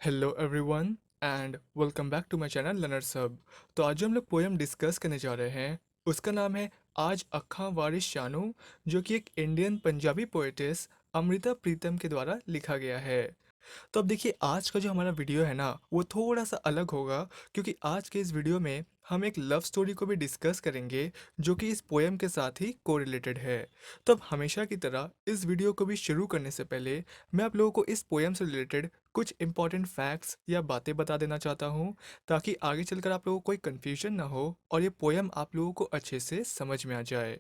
Hello everyone and welcome back to my channel Learners Hub. तो आज जो हम लोग पोएम डिस्कस करने जा रहे हैं उसका नाम है आज अक्खां वारिस शानू, जो कि एक इंडियन पंजाबी पोएटिस अमृता प्रीतम के द्वारा लिखा गया है। तो अब देखिए, आज का जो हमारा वीडियो है ना वो थोड़ा सा अलग होगा, क्योंकि आज के इस वीडियो में हम एक लव स्टोरी को भी डिस्कस करेंगे जो कि इस पोएम के साथ ही कोरिलेटेड है। तो अब हमेशा की तरह इस वीडियो को भी शुरू करने से पहले मैं आप लोगों को इस पोएम से रिलेटेड कुछ इंपॉर्टेंट फैक्ट्स या बातें बता देना चाहता हूँ, ताकि आगे चलकर आप लोगों को कोई कन्फ्यूजन ना हो और ये पोएम आप लोगों को अच्छे से समझ में आ जाए।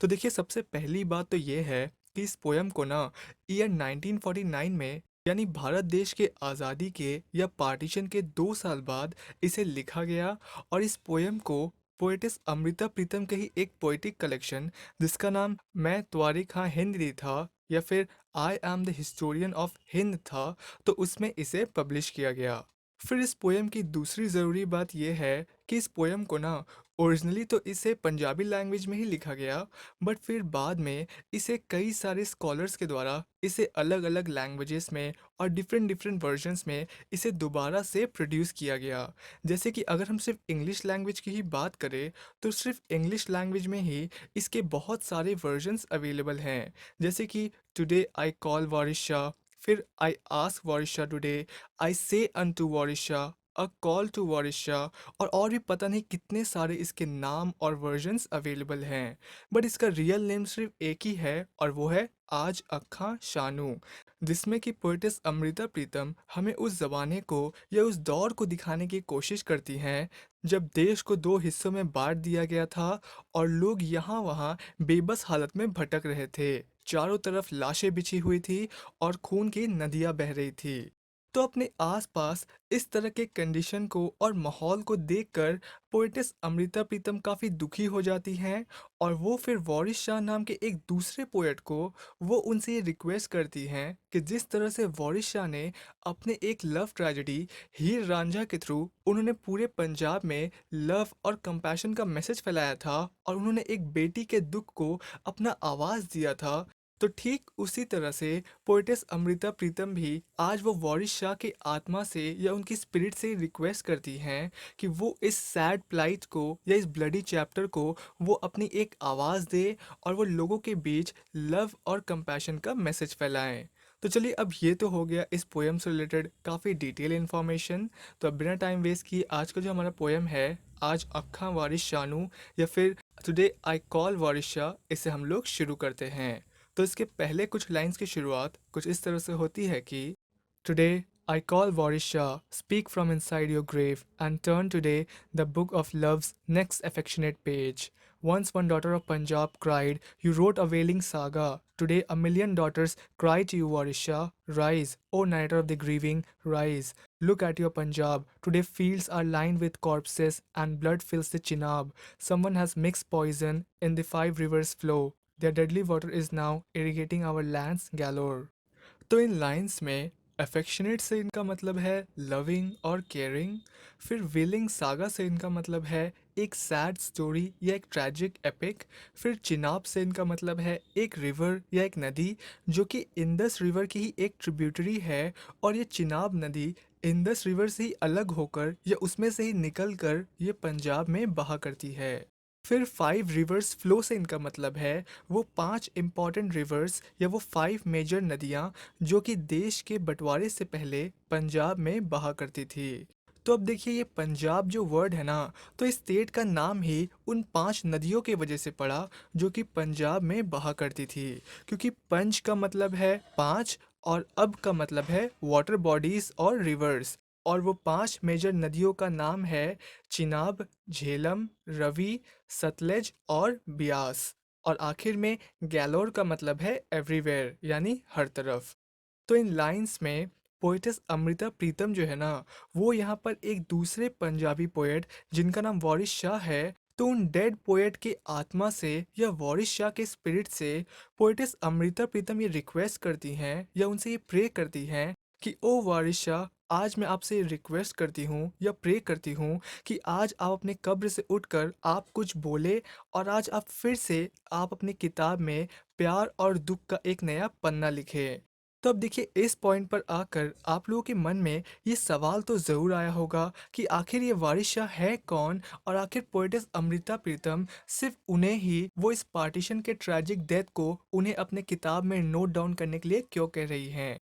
तो देखिए, सबसे पहली बात तो ये है कि इस पोयम को ना ईयर 1949 में, यानी भारत देश के आज़ादी के या पार्टीशन के 2 साल बाद इसे लिखा गया। और इस पोयम को पोएटिस अमृता प्रीतम के ही एक पोएटिक कलेक्शन जिसका नाम मैं त्वारिख हाँ हिंद दी था या फिर I am the historian of Hind था, तो उसमें इसे पब्लिश किया गया। फिर इस पोयम की दूसरी ज़रूरी बात यह है कि इस पोयम को ना ओरिजिनली तो इसे पंजाबी लैंग्वेज में ही लिखा गया, बट फिर बाद में इसे कई सारे स्कॉलर्स के द्वारा इसे अलग अलग लैंग्वेजेस में और डिफरेंट डिफरेंट वर्जन्स में इसे दोबारा से प्रोड्यूस किया गया। जैसे कि अगर हम सिर्फ इंग्लिश लैंग्वेज की ही बात करें तो सिर्फ इंग्लिश लैंग्वेज में ही इसके बहुत सारे वर्जन्स अवेलेबल हैं। जैसे कि टुडे आई कॉल वारिशा, फिर I ask Warisha today, I say unto Warisha, a call to Warisha, और भी पता नहीं कितने सारे इसके नाम और वर्जन्स अवेलेबल हैं। बट इसका रियल नेम सिर्फ एक ही है और वो है आज अक्खां शानू, जिसमें कि पोएटिस अमृता प्रीतम हमें उस ज़माने को या उस दौर को दिखाने की कोशिश करती हैं जब देश को दो हिस्सों में बांट दिया गया था और लोग यहाँ वहाँ बेबस हालत में भटक रहे थे। चारों तरफ लाशें बिछी हुई थी और खून की नदियाँ बह रही थी। तो अपने आसपास इस तरह के कंडीशन को और माहौल को देखकर पोएटिस अमृता प्रीतम काफ़ी दुखी हो जाती हैं। और वो फिर वॉरिस शाह नाम के एक दूसरे पोएट को वो उनसे ये रिक्वेस्ट करती हैं कि जिस तरह से वॉरिस शाह ने अपने एक लव ट्रेजेडी हीर रांझा के थ्रू उन्होंने पूरे पंजाब में लव और कंपैशन का मैसेज फैलाया था और उन्होंने एक बेटी के दुख को अपना आवाज़ दिया था, तो ठीक उसी तरह से पोएटिस अमृता प्रीतम भी आज वो वॉरिस शाह के आत्मा से या उनकी स्पिरिट से रिक्वेस्ट करती हैं कि वो इस सैड प्लाइट को या इस ब्लडी चैप्टर को वो अपनी एक आवाज़ दे और वो लोगों के बीच लव और कंपैशन का मैसेज फैलाएं। तो चलिए, अब ये तो हो गया इस पोएम से रिलेटेड काफ़ी डिटेल इन्फॉर्मेशन। तो अब बिना टाइम वेस्ट किए आज का जो हमारा पोएम है आज अक्खां वारिस शानू या फिर टुडे आई कॉल वारिस शाह, इसे हम लोग शुरू करते हैं। तो इसके पहले कुछ लाइंस की शुरुआत कुछ इस तरह से होती है कि Today, I call Varisha, speak from inside your grave, and turn today the book of love's next affectionate page. Once one daughter of Punjab cried, you wrote a wailing saga. Today, a million daughters cry to you, Varisha. Rise, O narrator of the grieving, rise. Look at your Punjab. Today, fields are lined with corpses, and blood fills the chinab. Someone has mixed poison in the five rivers flow. Their deadly water is now irrigating our lands galore. तो इन lines में affectionate से इनका मतलब है loving और caring. फिर willing saga से इनका मतलब है एक सैड स्टोरी या एक ट्रैजिक एपिक। फिर चिनाब से इनका मतलब है एक रिवर या एक नदी जो कि इंदस रिवर की ही एक ट्रिब्यूटरी है। और ये चिनाब नदी इंदस रिवर से ही अलग होकर या उसमें से ही निकल कर ये पंजाब में बहा करती है। फिर फाइव रिवर्स फ्लो से इनका मतलब है वो पांच इंपॉर्टेंट रिवर्स या वो फाइव मेजर नदियाँ जो कि देश के बंटवारे से पहले पंजाब में बहा करती थी। तो अब देखिए, ये पंजाब जो वर्ड है ना, तो इस स्टेट का नाम ही उन पांच नदियों के वजह से पड़ा जो कि पंजाब में बहा करती थी। क्योंकि पंज का मतलब है पांच और अब का मतलब है वाटर बॉडीज और रिवर्स। और वो पांच मेजर नदियों का नाम है चिनाब, झेलम, रवि, सतलज और ब्यास। और आखिर में गैलोर का मतलब है एवरीवेयर, यानी हर तरफ। तो इन लाइंस में पोएटिस अमृता प्रीतम जो है ना, वो यहाँ पर एक दूसरे पंजाबी पोएट जिनका नाम वॉरिस शाह है, तो उन डेड पोएट के आत्मा से या वॉरिस शाह के स्पिरिट से पोएटिस अमृता प्रीतम ये रिक्वेस्ट करती हैं या उनसे ये प्रे करती हैं कि ओ वॉरिस शाह, आज मैं आपसे रिक्वेस्ट करती हूँ या प्रे करती हूँ कि आज आप अपने कब्र से उठकर आप कुछ बोले और आज आप फिर से आप अपनी किताब में प्यार और दुख का एक नया पन्ना लिखे। तो अब देखिए इस पॉइंट पर आकर आप लोगों के मन में ये सवाल तो ज़रूर आया होगा कि आखिर ये वारिस शाह है कौन और आखिर पोएटिस अमृता प्रीतम सिर्फ उन्हें ही वो इस पार्टीशन के ट्रैजिक डेथ को उन्हें अपने किताब में नोट डाउन करने के लिए क्यों कह रही हैं।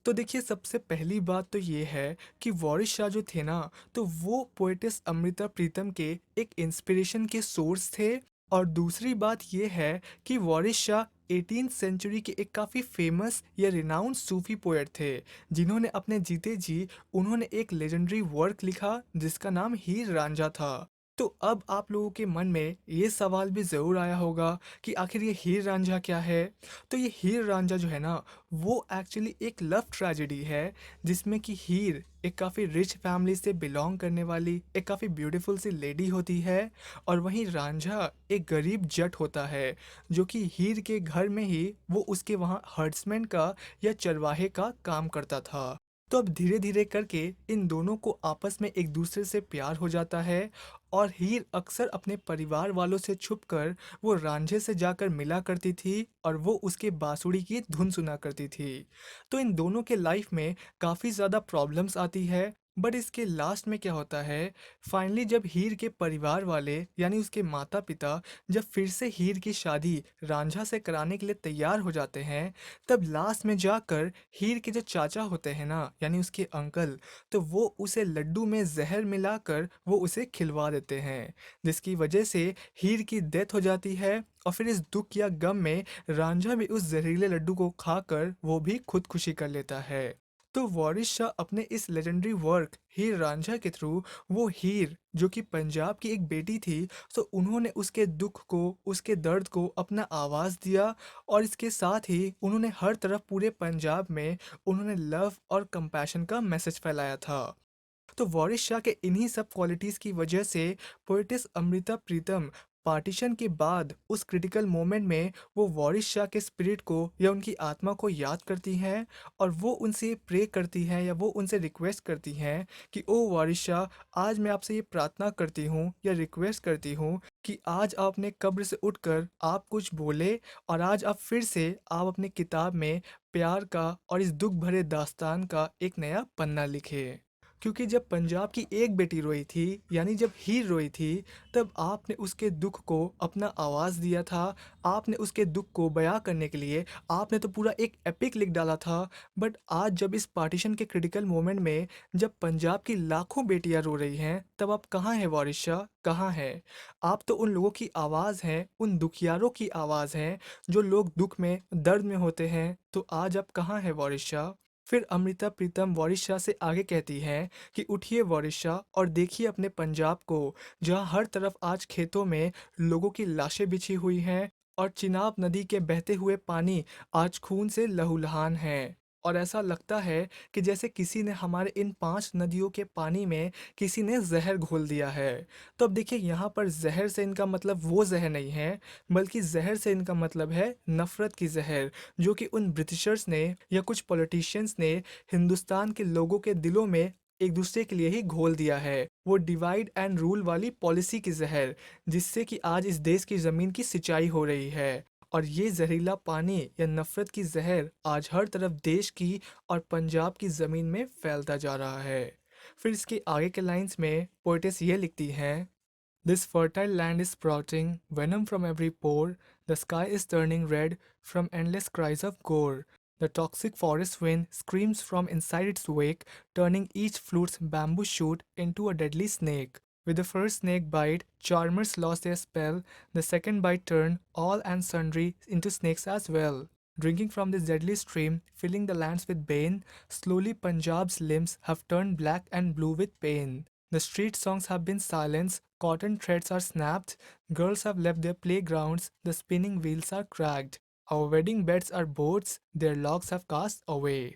तो देखिए सबसे पहली बात तो ये है कि वारिस शाह जो थे ना, तो वो पोएटिस अमृता प्रीतम के एक इंस्पिरेशन के सोर्स थे। और दूसरी बात ये है कि वारिस शाह 18th सेंचुरी के एक काफ़ी फेमस या रिनाउंड सूफी पोएट थे, जिन्होंने अपने जीते जी उन्होंने एक लेजेंडरी वर्क लिखा जिसका नाम हीर रांझा था। तो अब आप लोगों के मन में ये सवाल भी ज़रूर आया होगा कि आखिर ये हीर रांझा क्या है। तो ये हीर रांझा जो है ना, वो एक्चुअली एक लव ट्रेजेडी है जिसमें कि हीर एक काफ़ी रिच फैमिली से बिलोंग करने वाली एक काफ़ी ब्यूटीफुल सी लेडी होती है, और वहीं रांझा एक गरीब जट होता है जो कि हीर के घर में ही वो उसके वहाँ हर्ड्समैन का या चरवाहे का काम करता था। तो अब धीरे धीरे करके इन दोनों को आपस में एक दूसरे से प्यार हो जाता है, और हीर अक्सर अपने परिवार वालों से छुपकर वो रांझे से जाकर मिला करती थी और वो उसके बांसुरी की धुन सुना करती थी। तो इन दोनों के लाइफ में काफ़ी ज़्यादा प्रॉब्लम्स आती है, बट इसके लास्ट में क्या होता है, फाइनली जब हीर के परिवार वाले यानी उसके माता पिता जब फिर से हीर की शादी रांझा से कराने के लिए तैयार हो जाते हैं, तब लास्ट में जाकर हीर के जो चाचा होते हैं ना यानी उसके अंकल, तो वो उसे लड्डू में जहर मिलाकर वो उसे खिलवा देते हैं, जिसकी वजह से हीर की डेथ हो जाती है। और फिर इस दुख या गम में रांझा भी उस जहरीले लड्डू को खाकर वो भी खुदकुशी कर लेता है। तो वारिस शाह अपने इस लेजेंडरी वर्क हीर रांझा के थ्रू वो हीर जो कि पंजाब की एक बेटी थी, तो उन्होंने उसके दुख को उसके दर्द को अपना आवाज़ दिया, और इसके साथ ही उन्होंने हर तरफ पूरे पंजाब में उन्होंने लव और कंपैशन का मैसेज फैलाया था। तो वारिस शाह के इन्हीं सब क्वालिटीज़ की वजह से पोएटिस अमृता प्रीतम पार्टीशन के बाद उस क्रिटिकल मोमेंट में वो वारिस शाह के स्पिरिट को या उनकी आत्मा को याद करती हैं, और वो उनसे प्रे करती हैं या वो उनसे रिक्वेस्ट करती हैं कि ओ वारिस शाह, आज मैं आपसे ये प्रार्थना करती हूँ या रिक्वेस्ट करती हूँ कि आज आप अपने कब्र से उठकर आप कुछ बोले, और आज आप फिर से आप अपनी किताब में प्यार का और इस दुख भरे दास्तान का एक नया पन्ना लिखे। क्योंकि जब पंजाब की एक बेटी रोई थी यानी जब हीर रोई थी, तब आपने उसके दुख को अपना आवाज़ दिया था, आपने उसके दुख को बयां करने के लिए आपने तो पूरा एक एपिक लिख डाला था। बट आज जब इस पार्टीशन के क्रिटिकल मोमेंट में जब पंजाब की लाखों बेटियां रो रही हैं, तब आप कहाँ हैं वारिस शाह, कहाँ हैं? आप तो उन लोगों की आवाज़ हैं, उन दुखियारों की आवाज़ हैं, जो लोग दुख में दर्द में होते हैं, तो आज आप कहाँ हैं वारिस शाह? फिर अमृता प्रीतम वारिस शाह से आगे कहती हैं कि उठिए वारिस शाह और देखिए अपने पंजाब को, जहां हर तरफ आज खेतों में लोगों की लाशें बिछी हुई हैं, और चिनाब नदी के बहते हुए पानी आज खून से लहूलुहान हैं। और ऐसा लगता है कि जैसे किसी ने हमारे इन 5 नदियों के पानी में किसी ने जहर घोल दिया है। तो अब देखिए यहाँ पर जहर से इनका मतलब वो जहर नहीं है, बल्कि जहर से इनका मतलब है नफ़रत की जहर, जो कि उन ब्रिटिशर्स ने या कुछ पॉलिटिशियंस ने हिंदुस्तान के लोगों के दिलों में एक दूसरे के लिए ही घोल दिया है, वो डिवाइड एंड रूल वाली पॉलिसी की जहर, जिससे कि आज इस देश की ज़मीन की सिंचाई हो रही है। और ये जहरीला पानी या नफ़रत की जहर आज हर तरफ देश की और पंजाब की ज़मीन में फैलता जा रहा है। फिर इसके आगे के लाइंस में पोएटेस ये लिखती हैं, This fertile land is sprouting venom from every pore. The sky is turning red from endless cries of gore. The toxic forest wind screams from inside its wake, turning each flute's bamboo shoot into a deadly snake. With the first snake bite, charmers lost their spell. The second bite turned all and sundry into snakes as well. Drinking from this deadly stream, filling the lands with bane, slowly Punjab's limbs have turned black and blue with pain. The street songs have been silenced, cotton threads are snapped, girls have left their playgrounds, the spinning wheels are cracked. Our wedding beds are boats, their logs have cast away.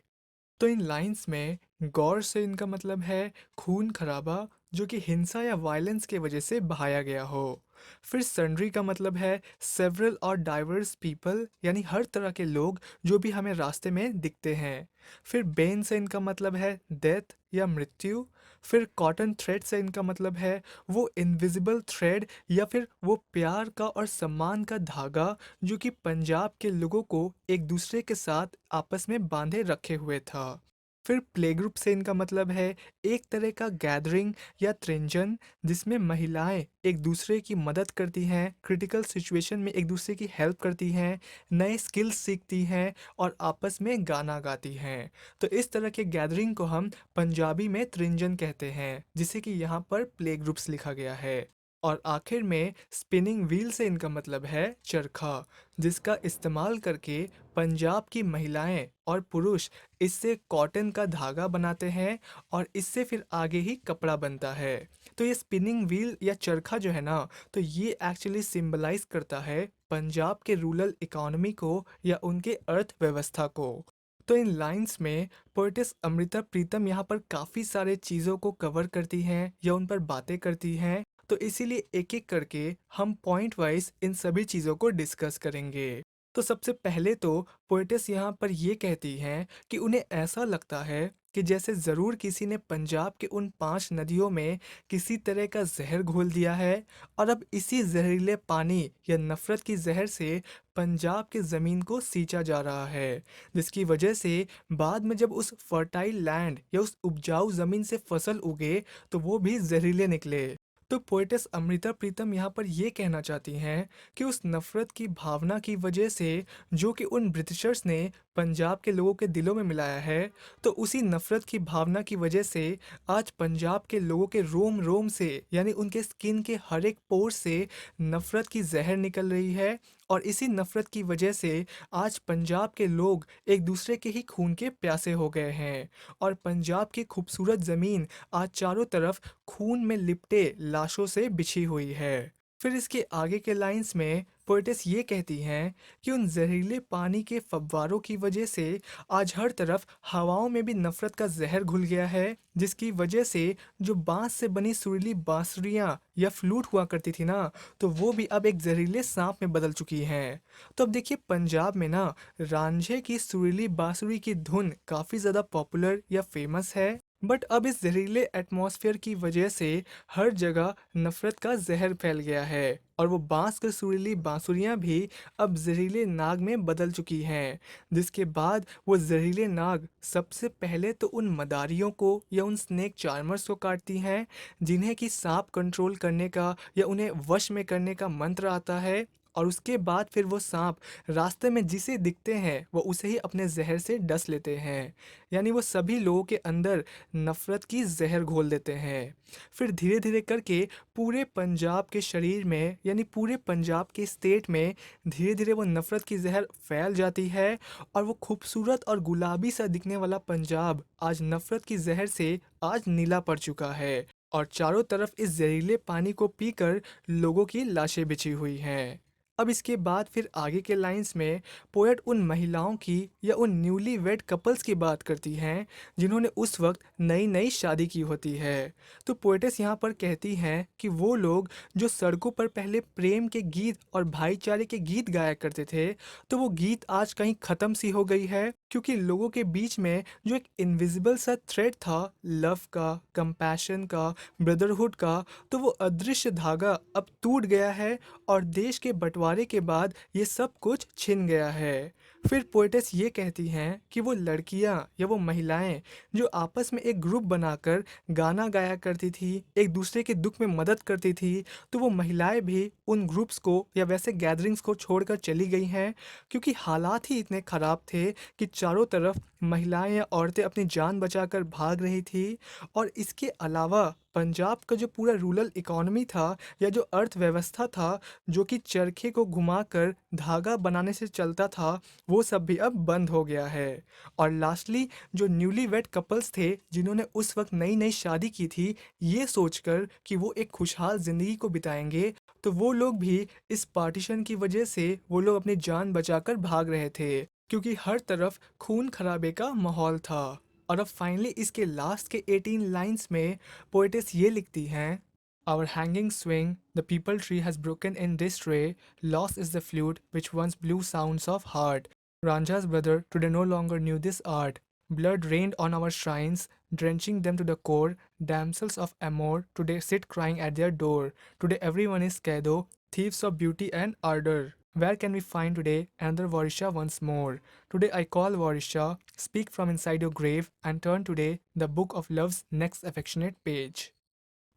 तो इन lines में गौर से इनका मतलब है खून खराबा, जो कि हिंसा या वायलेंस के वजह से बहाया गया हो। फिर सन्ड्री का मतलब है सेवरल और डाइवर्स पीपल, यानी हर तरह के लोग जो भी हमें रास्ते में दिखते हैं। फिर बेन से इनका मतलब है डेथ या मृत्यु। फिर कॉटन थ्रेड से इनका मतलब है वो इनविजिबल थ्रेड या फिर वो प्यार का और सम्मान का धागा जो कि पंजाब के लोगों को एक दूसरे के साथ आपस में बांधे रखे हुए था। फिर प्ले ग्रुप से इनका मतलब है एक तरह का गैदरिंग या त्रिंजन, जिसमें महिलाएं एक दूसरे की मदद करती हैं, क्रिटिकल सिचुएशन में एक दूसरे की हेल्प करती हैं, नए स्किल्स सीखती हैं और आपस में गाना गाती हैं। तो इस तरह के गैदरिंग को हम पंजाबी में त्रिंजन कहते हैं, जिसे कि यहाँ पर प्ले ग्रुप्स लिखा गया है। और आखिर में स्पिनिंग व्हील से इनका मतलब है चरखा, जिसका इस्तेमाल करके पंजाब की महिलाएं और पुरुष इससे कॉटन का धागा बनाते हैं और इससे फिर आगे ही कपड़ा बनता है। तो ये स्पिनिंग व्हील या चरखा जो है ना, तो ये एक्चुअली सिंबलाइज करता है पंजाब के रूरल इकोनॉमी को या उनके अर्थव्यवस्था को। तो इन लाइंस में पोएटिस अमृता प्रीतम यहाँ पर काफ़ी सारे चीज़ों को कवर करती हैं या उन पर बातें करती हैं। तो इसीलिए एक एक करके हम पॉइंट वाइज इन सभी चीज़ों को डिस्कस करेंगे। तो सबसे पहले तो पोएटिस यहाँ पर ये कहती हैं कि उन्हें ऐसा लगता है कि जैसे ज़रूर किसी ने पंजाब के उन 5 नदियों में किसी तरह का जहर घोल दिया है और अब इसी जहरीले पानी या नफ़रत की जहर से पंजाब की ज़मीन को सींचा जा रहा है, जिसकी वजह से बाद में जब उस फर्टाइल लैंड या उस उपजाऊ ज़मीन से फसल उगे तो वो भी जहरीले निकले। तो पोएटिस अमृता प्रीतम यहाँ पर ये कहना चाहती हैं कि उस नफ़रत की भावना की वजह से जो कि उन ब्रिटिशर्स ने पंजाब के लोगों के दिलों में मिलाया है, तो उसी नफ़रत की भावना की वजह से आज पंजाब के लोगों के रोम रोम से यानी उनके स्किन के हर एक पोर से नफ़रत की जहर निकल रही है। और इसी नफ़रत की वजह से आज पंजाब के लोग एक दूसरे के ही खून के प्यासे हो गए हैं और पंजाब की खूबसूरत ज़मीन आज चारों तरफ खून में लिपटे लाशों से बिछी हुई है। फिर इसके आगे के लाइंस में पोएटिस ये कहती हैं कि उन जहरीले पानी के फव्वारों की वजह से आज हर तरफ हवाओं में भी नफरत का जहर घुल गया है, जिसकी वजह से जो बांस से बनी सुरीली बांसुरियां या फ्लूट हुआ करती थी ना, तो वो भी अब एक जहरीले सांप में बदल चुकी हैं। तो अब देखिए पंजाब में ना रांझे की सुरीली बांसुरी की धुन काफ़ी ज़्यादा पॉपुलर या फेमस है। बट अब इस जहरीले एटमॉस्फेयर की वजह से हर जगह नफरत का जहर फैल गया है और वो बांस की सुरीली बांसुरियां भी अब जहरीले नाग में बदल चुकी हैं, जिसके बाद वो जहरीले नाग सबसे पहले तो उन मदारियों को या उन स्नेक चार्मर्स को काटती हैं जिन्हें कि सांप कंट्रोल करने का या उन्हें वश में करने का मंत्र आता है। और उसके बाद फिर वो सांप रास्ते में जिसे दिखते हैं वो उसे ही अपने जहर से डस लेते हैं, यानी वो सभी लोगों के अंदर नफ़रत की जहर घोल देते हैं। फिर धीरे धीरे करके पूरे पंजाब के शरीर में यानी पूरे पंजाब के स्टेट में धीरे धीरे वो नफ़रत की जहर फैल जाती है और वो खूबसूरत और गुलाबी सा दिखने वाला पंजाब आज नफ़रत की जहर से आज नीला पड़ चुका है और चारों तरफ इस जहरीले पानी को पीकर लोगों की लाशें बिछी हुई हैं। अब इसके बाद फिर आगे के लाइंस में पोएट उन महिलाओं की या उन न्यूली वेड कपल्स की बात करती हैं जिन्होंने उस वक्त नई नई शादी की होती है। तो पोएटेस यहाँ पर कहती हैं कि वो लोग जो सड़कों पर पहले प्रेम के गीत और भाईचारे के गीत गाया करते थे, तो वो गीत आज कहीं ख़त्म सी हो गई है, क्योंकि लोगों के बीच में जो एक इनविजिबल सा थ्रेड था लव का, कंपैशन का, ब्रदरहुड का, तो वो अदृश्य धागा अब टूट गया है और देश के बंटवारे के बाद ये सब कुछ छिन गया है। फिर पोएटेस ये कहती हैं कि वो लड़कियां या वो महिलाएं जो आपस में एक ग्रुप बनाकर गाना गाया करती थी, एक दूसरे के दुख में मदद करती थी, तो वो महिलाएं भी उन ग्रुप्स को या वैसे गैदरिंग्स को छोड़कर चली गई हैं, क्योंकि हालात ही इतने ख़राब थे कि चारों तरफ महिलाएं या औरतें अपनी जान बचाकर भाग रही थी। और इसके अलावा पंजाब का जो पूरा रूरल इकोनॉमी था या जो अर्थव्यवस्था था, जो कि चरखे को घुमाकर धागा बनाने से चलता था, वो सब भी अब बंद हो गया है। और लास्टली जो न्यूली वेड कपल्स थे जिन्होंने उस वक्त नई नई शादी की थी, ये सोचकर कि वो एक खुशहाल ज़िंदगी को बिताएंगे, तो वो लोग भी इस पार्टीशन की वजह से वो लोग अपनी जान बचाकर भाग रहे थे, क्योंकि हर तरफ खून खराबे का माहौल था। और अब फाइनली इसके लास्ट के 18 लाइंस में पोएटेस ये लिखती हैं, Our hanging swing, the people tree has broken in this ray, lost is the flute which once blew sounds of heart. Ranja's brother today no longer knew this art. Blood rained on our shrines, drenching them to the core. Damsels of Amor today sit crying at their door. Today everyone is Kedo, thieves of beauty and ardor. Where can we find today another Varisha once more? Today I call Varisha, speak from inside your grave and turn today the book of love's next affectionate page.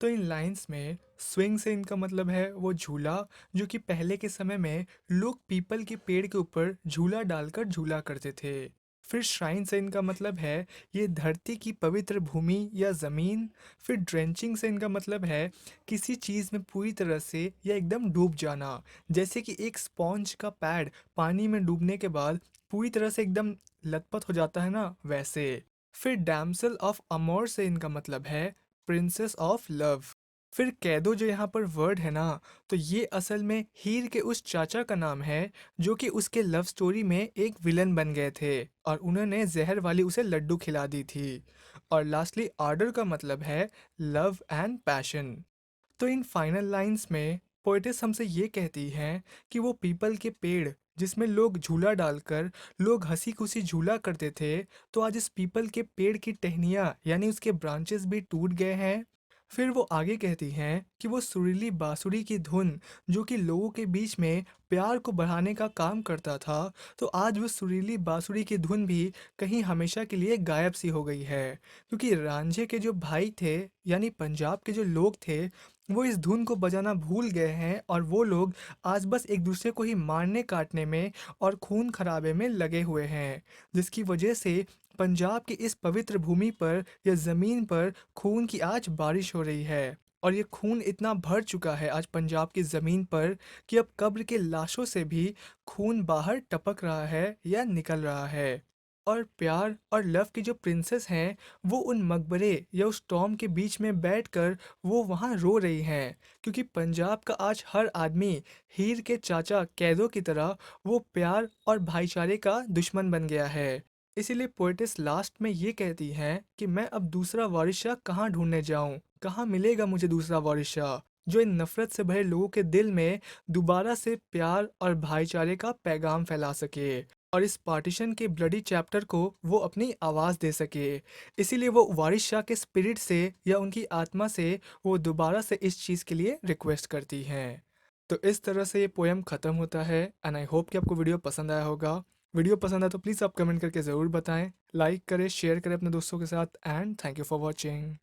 तो इन lines में swing से इनका मतलब है वो झूला जो कि पहले के समय में लोग पीपल के पेड़ के ऊपर झूला डालकर झूला करते थे। फिर श्राइन से इनका मतलब है ये धरती की पवित्र भूमि या ज़मीन। फिर ड्रेंचिंग से इनका मतलब है किसी चीज़ में पूरी तरह से या एकदम डूब जाना, जैसे कि एक स्पॉन्ज का पैड पानी में डूबने के बाद पूरी तरह से एकदम लथपथ हो जाता है ना, वैसे। फिर डैम्सल ऑफ अमोर से इनका मतलब है प्रिंसेस ऑफ लव। फिर कैदो जो यहाँ पर वर्ड है ना, तो ये असल में हीर के उस चाचा का नाम है जो कि उसके लव स्टोरी में एक विलन बन गए थे और उन्होंने जहर वाली उसे लड्डू खिला दी थी। और लास्टली आर्डर का मतलब है लव एंड पैशन। तो इन फाइनल लाइंस में पोएटिस हमसे ये कहती हैं कि वो पीपल के पेड़ जिसमें लोग झूला डालकर लोग हंसी खुशी झूला करते थे, तो आज इस पीपल के पेड़ की टहनियाँ यानी उसके ब्रांचेस भी टूट गए हैं। फिर वो आगे कहती हैं कि वो सुरीली बांसुरी की धुन जो कि लोगों के बीच में प्यार को बढ़ाने का काम करता था, तो आज वो सुरीली बांसुरी की धुन भी कहीं हमेशा के लिए गायब सी हो गई है। क्योंकि रांझे के जो भाई थे यानी पंजाब के जो लोग थे, वो इस धुन को बजाना भूल गए हैं और वो लोग आज बस एक दूसरे को ही मारने काटने में और खून खराबे में लगे हुए हैं, जिसकी वजह से पंजाब की इस पवित्र भूमि पर या ज़मीन पर खून की आज बारिश हो रही है। और ये खून इतना भर चुका है आज पंजाब की ज़मीन पर कि अब कब्र के लाशों से भी खून बाहर टपक रहा है या निकल रहा है। और प्यार और लव की जो प्रिंसेस हैं, वो उन मकबरे या उस टॉम के बीच में बैठकर वो वहाँ रो रही हैं, क्योंकि पंजाब का आज हर आदमी हीर के चाचा कैदों की तरह वो प्यार और भाईचारे का दुश्मन बन गया है। इसीलिए पोएटिस लास्ट में ये कहती हैं कि मैं अब दूसरा वारिशा कहाँ ढूंढने जाऊँ, कहाँ मिलेगा मुझे दूसरा वारिशा जो इन नफरत से भरे लोगों के दिल में दोबारा से प्यार और भाईचारे का पैगाम फैला सके और इस पार्टीशन के ब्लडी चैप्टर को वो अपनी आवाज़ दे सके। इसीलिए वो वारिस शाह के स्पिरिट से या उनकी आत्मा से वो दोबारा से इस चीज़ के लिए रिक्वेस्ट करती हैं। तो इस तरह से ये पोएम ख़त्म होता है एंड आई होप कि आपको वीडियो पसंद आया होगा। वीडियो पसंद आया तो प्लीज़ आप कमेंट करके ज़रूर बताएं, लाइक करें, शेयर करें अपने दोस्तों के साथ and thank you for watching.